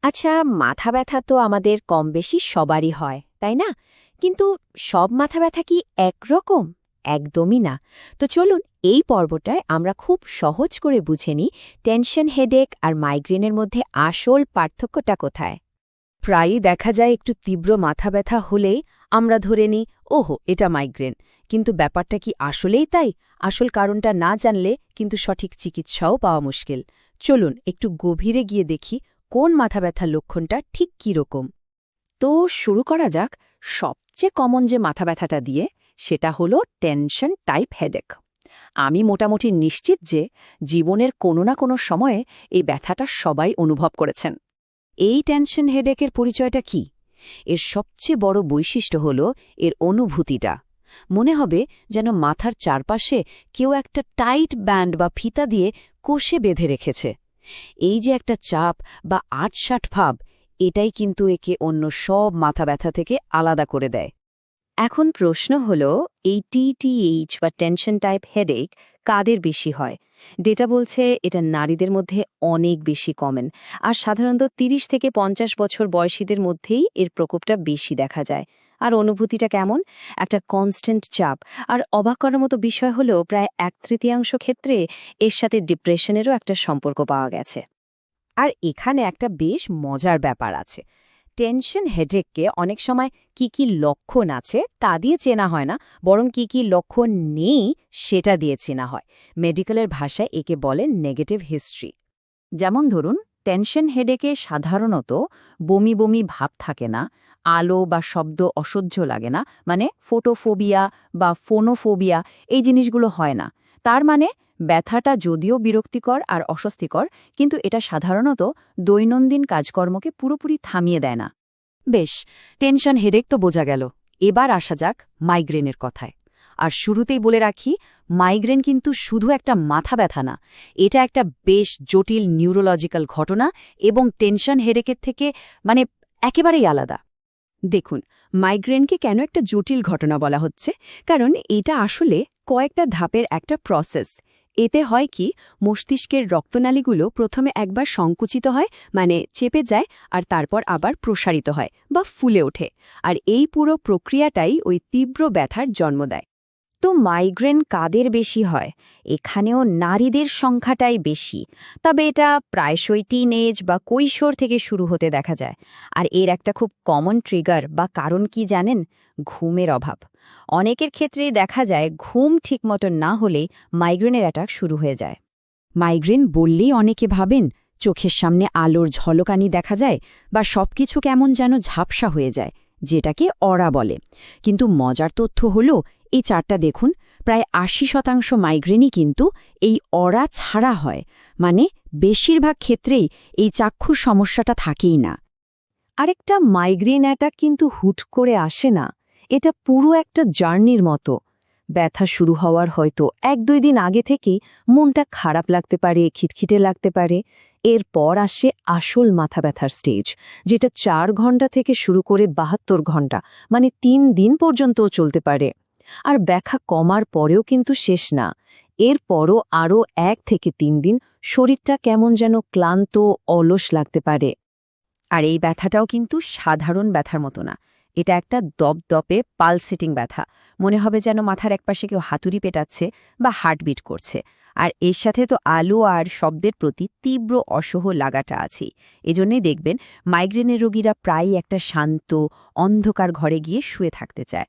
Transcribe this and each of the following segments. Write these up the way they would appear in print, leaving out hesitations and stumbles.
আচ্ছা, মাথা ব্যথা তো আমাদের কম বেশি সবারই হয়, তাই না? কিন্তু সব মাথা ব্যথা কি একরকম? একদমই না। তো চলুন এই পর্বটায় আমরা খুব সহজ করে বুঝে নিই টেনশন হেডেক আর মাইগ্রেনের মধ্যে আসল পার্থক্যটা কোথায়। প্রায়ই দেখা যায় একটু তীব্র মাথা ব্যথা হলেই আমরা ধরে নিই ওহো এটা মাইগ্রেন। কিন্তু ব্যাপারটা কি আসলেই তাই? আসল কারণটা না জানলে কিন্তু সঠিক চিকিৎসাও পাওয়া মুশকিল। চলুন একটু গভীরে গিয়ে দেখি কোন মাথা ব্যথার লক্ষণটা ঠিক কী রকম। তো শুরু করা যাক সবচেয়ে কমন যে মাথা ব্যথাটা দিয়ে, সেটা হলো টেনশন টাইপ হেডেক। আমি মোটামুটি নিশ্চিত যে জীবনের কোনো না কোনো সময়ে এই ব্যথাটা সবাই অনুভব করেছেন। এই টেনশন হেডেকের পরিচয়টা কি? এর সবচেয়ে বড় বৈশিষ্ট্য হল এর অনুভূতিটা। মনে হবে যেন মাথার চারপাশে কেউ একটা টাইট ব্যান্ড বা ফিতা দিয়ে কষে বেঁধে রেখেছে। এই যে একটা চাপ বা আটসাট ভাব, এটাই কিন্তু একে অন্য সব মাথা ব্যথা থেকে আলাদা করে দেয়। এখন প্রশ্ন হলো, এই টিটিএইচ বা টেনশন টাইপ হেডেক কাদের বেশি হয়? ডেটা বলছে এটা নারীদের মধ্যে অনেক বেশি কমন, আর সাধারণত ৩০ থেকে ৫০ বছর বয়সীদের মধ্যেই এর প্রকোপটা বেশি দেখা যায়। আর অনুভূতিটা কেমন? একটা কনস্ট্যান্ট চাপ। আর অবাক করার মতো বিষয় হলো প্রায় ১/৩ ক্ষেত্রে এর সাথে ডিপ্রেশনেরও একটা সম্পর্ক পাওয়া গেছে। আর এখানে একটা বেশ মজার ব্যাপার আছে। টেনশন হেডেককে অনেক সময় কি লক্ষণ আছে তা দিয়ে চেনা হয় না, বরং কি লক্ষণ নেই সেটা দিয়ে চেনা হয়। মেডিকেলের ভাষায় একে বলে নেগেটিভ হিস্ট্রি। যেমন ধরুন, টেনশন হেডেকে সাধারণত বমি বমি ভাব থাকে না, আলো বা শব্দ অসহ্য লাগে না, মানে ফোটোফোবিয়া বা ফোনোফোবিয়া এই জিনিসগুলো হয় না। তার মানে ব্যথাটা যদিও বিরক্তিকর আর অস্বস্তিকর, কিন্তু এটা সাধারণত দৈনন্দিন কাজকর্মকে পুরোপুরি থামিয়ে দেয় না। বেশ, টেনশন হেডেক তো বোঝা গেল। এবার আসা যাক মাইগ্রেনের কথায়। আর শুরুতেই বলে রাখি, মাইগ্রেন কিন্তু শুধু একটা মাথা ব্যথা না, এটা একটা বেশ জটিল নিউরোলজিক্যাল ঘটনা এবং টেনশন হেডেকের থেকে মানে একেবারেই আলাদা। দেখুন, মাইগ্রেনকে কেন একটা জটিল ঘটনা বলা হচ্ছে? কারণ এটা আসলে কয়েকটা ধাপের একটা প্রসেস। এতে হয় কি, মস্তিষ্কের রক্তনালীগুলো প্রথমে একবার সংকুচিত হয়, মানে চেপে যায়, আর তারপর আবার প্রসারিত হয় বা ফুলে ওঠে। আর এই পুরো প্রক্রিয়াটাই ওই তীব্র ব্যথার জন্ম দেয়। তো মাইগ্রেন কাদের বেশি হয়? এখানেও নারীদের সংখ্যাটাই বেশি, তবে এটা প্রায়শই টিনেজ বা কৈশোর থেকে শুরু হতে দেখা যায়। আর এর একটা খুব কমন ট্রিগার বা কারণ কি জানেন? ঘুমের অভাব। অনেকের ক্ষেত্রেই দেখা যায় ঘুম ঠিকমতো না হলেই মাইগ্রেনের অ্যাটাক শুরু হয়ে যায়। মাইগ্রেন বললেই অনেকে ভাবেন চোখের সামনে আলোর ঝলকানি দেখা যায় বা সবকিছু কেমন যেন ঝাপসা হয়ে যায়, যেটাকে অরা বলে। কিন্তু মজার তথ্য হলো, এই চারটা দেখুন, প্রায় ৮০% মাইগ্রেনই কিন্তু এই অরা ছাড়া হয়। মানে বেশিরভাগ ক্ষেত্রেই এই চাক্ষুর সমস্যাটা থাকেই না। আরেকটা, মাইগ্রেন অ্যাটাক কিন্তু হুট করে আসে না। এটা পুরো একটা জার্নির মতো। ব্যথা শুরু হওয়ার হয়তো ১-২ দিন আগে থেকেই মনটা খারাপ লাগতে পারে, খিটখিটে লাগতে পারে। এরপর আসে আসল মাথা ব্যথার স্টেজ, যেটা ৪ ঘন্টা থেকে শুরু করে ৭২ ঘন্টা, মানে ৩ দিন পর্যন্তও চলতে পারে। আর ব্যথা কমার পরেও কিন্তু শেষ না। এরপরও আরও ১ থেকে ৩ দিন শরীরটা কেমন যেন ক্লান্ত, অলস লাগতে পারে। আর এই ব্যথাটাও কিন্তু সাধারণ ব্যথার মতো না। এটা একটা দপদপে পালসেটিং ব্যথা। মনে হবে যেন মাথার একপাশে কেউ হাতুড়ি পেটাচ্ছে বা হার্টবিট করছে। আর এর সাথে তো আলো আর শব্দের প্রতি তীব্র অসহ লাগাটা আছেই। এজন্যই দেখবেন মাইগ্রেনের রোগীরা প্রায়ই একটা শান্ত, অন্ধকার ঘরে গিয়ে শুয়ে থাকতে চায়।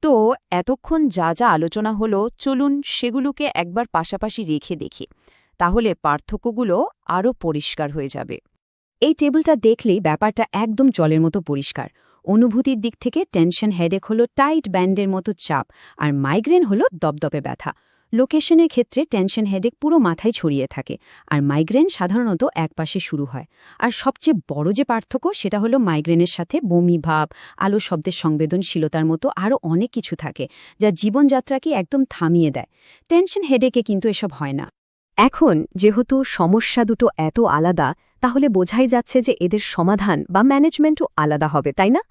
তো এতক্ষণ যা যা আলোচনা হলো, চলুন সেগুলোকে একবার পাশাপাশি রেখে দেখি। তাহলে পার্থক্যগুলো আরও পরিষ্কার হয়ে যাবে। এই টেবিলটা দেখলেই ব্যাপারটা একদম জলের মতো পরিষ্কার। অনুভূতির দিক থেকে টেনশন হেডেক হলো টাইট ব্যান্ডের মতো চাপ, আর মাইগ্রেন হলো দপদপে ব্যথা। লোকেশনের ক্ষেত্রে টেনশন হেডেক পুরো মাথায় ছড়িয়ে থাকে, আর মাইগ্রেন সাধারণত একপাশে শুরু হয়। আর সবচেয়ে বড় যে পার্থক্য, সেটা হলো মাইগ্রেনের সাথে বমি ভাব, আলো শব্দের সংবেদনশীলতার মতো আরও অনেক কিছু থাকে, যা জীবনযাত্রাকে একদম থামিয়ে দেয়। টেনশন হেডেকে কিন্তু এসব হয় না। এখন যেহেতু সমস্যা দুটো এত আলাদা, তাহলে বোঝাই যাচ্ছে যে এদের সমাধান বা ম্যানেজমেন্টও আলাদা হবে, তাই না?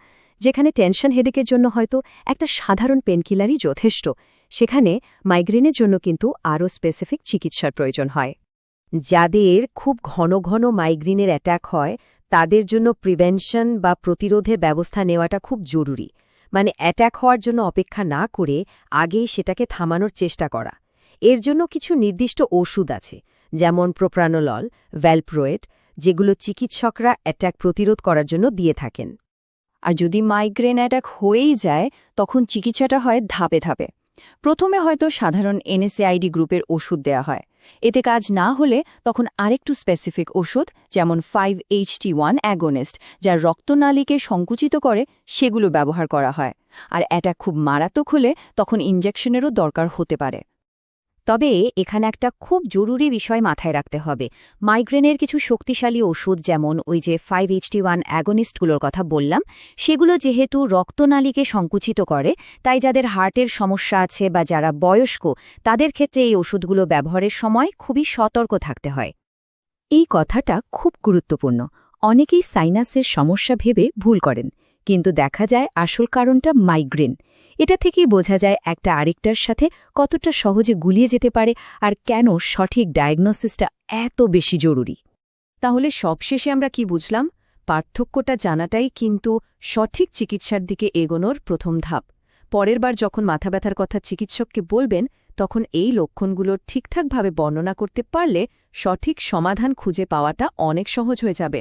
যেখানে টেনশন হেডেকের জন্য হয়তো একটা সাধারণ পেনকিলারই যথেষ্ট, সেখানে মাইগ্রেনের জন্য কিন্তু আরও স্পেসিফিক চিকিৎসার প্রয়োজন হয়। যাদের খুব ঘন ঘন মাইগ্রেনের অ্যাটাক হয়, তাদের জন্য প্রিভেনশন বা প্রতিরোধের ব্যবস্থা নেওয়াটা খুব জরুরি। মানে অ্যাটাক হওয়ার জন্য অপেক্ষা না করে আগেই সেটাকে থামানোর চেষ্টা করা। এর জন্য কিছু নির্দিষ্ট ওষুধ আছে, যেমন প্রোপ্রানোলল, ভ্যালপ্রোয়েট, যেগুলো চিকিৎসকরা অ্যাটাক প্রতিরোধ করার জন্য দিয়ে থাকেন। আর যদি মাইগ্রেন অ্যাটাক হয়েই যায় তখন চিকিৎসাটা হয় ধাপে ধাপে। প্রথমে হয়তো সাধারণ NSAID গ্রুপের ওষুধ দেয়া হয়। এতে কাজ না হলে তখন আরেকটু স্পেসিফিক ওষুধ, যেমন 5-HT1 অ্যাগোনিস্ট, যা রক্তনালীকে সংকুচিত করে, সেগুলো ব্যবহার করা হয়। আর অ্যাটাক খুব মারাত্মক হলে তখন ইনজেকশনেরও দরকার হতে পারে। তবে এখানে একটা খুব জরুরি বিষয় মাথায় রাখতে হবে। মাইগ্রেনের কিছু শক্তিশালী ওষুধ, যেমন ওই যে 5-HT1 অ্যাগনিস্টগুলোর কথা বললাম, সেগুলো যেহেতু রক্তনালীকে সংকুচিত করে, তাই যাদের হার্টের সমস্যা আছে বা যারা বয়স্ক, তাদের ক্ষেত্রে এই ওষুধগুলো ব্যবহারের সময় খুবই সতর্ক থাকতে হয়। এই কথাটা খুব গুরুত্বপূর্ণ। অনেকেই সাইনাসের সমস্যা ভেবে ভুল করেন, কিন্তু দেখা যায় আসল কারণটা মাইগ্রেন। এটা থেকেই বোঝা যায় একটা আরেকটার সাথে কতটা সহজে গুলিয়ে যেতে পারে আর কেন সঠিক ডায়াগনোসিসটা এত বেশি জরুরি। তাহলে সবশেষে আমরা কি বুঝলাম? পার্থক্যটা জানাটাই কিন্তু সঠিক চিকিৎসার দিকে এগোনোর প্রথম ধাপ। পরের বার যখন মাথা ব্যথার কথা চিকিৎসককে বলবেন, তখন এই লক্ষণগুলো ঠিকঠাকভাবে বর্ণনা করতে পারলে সঠিক সমাধান খুঁজে পাওয়াটা অনেক সহজ হয়ে যাবে।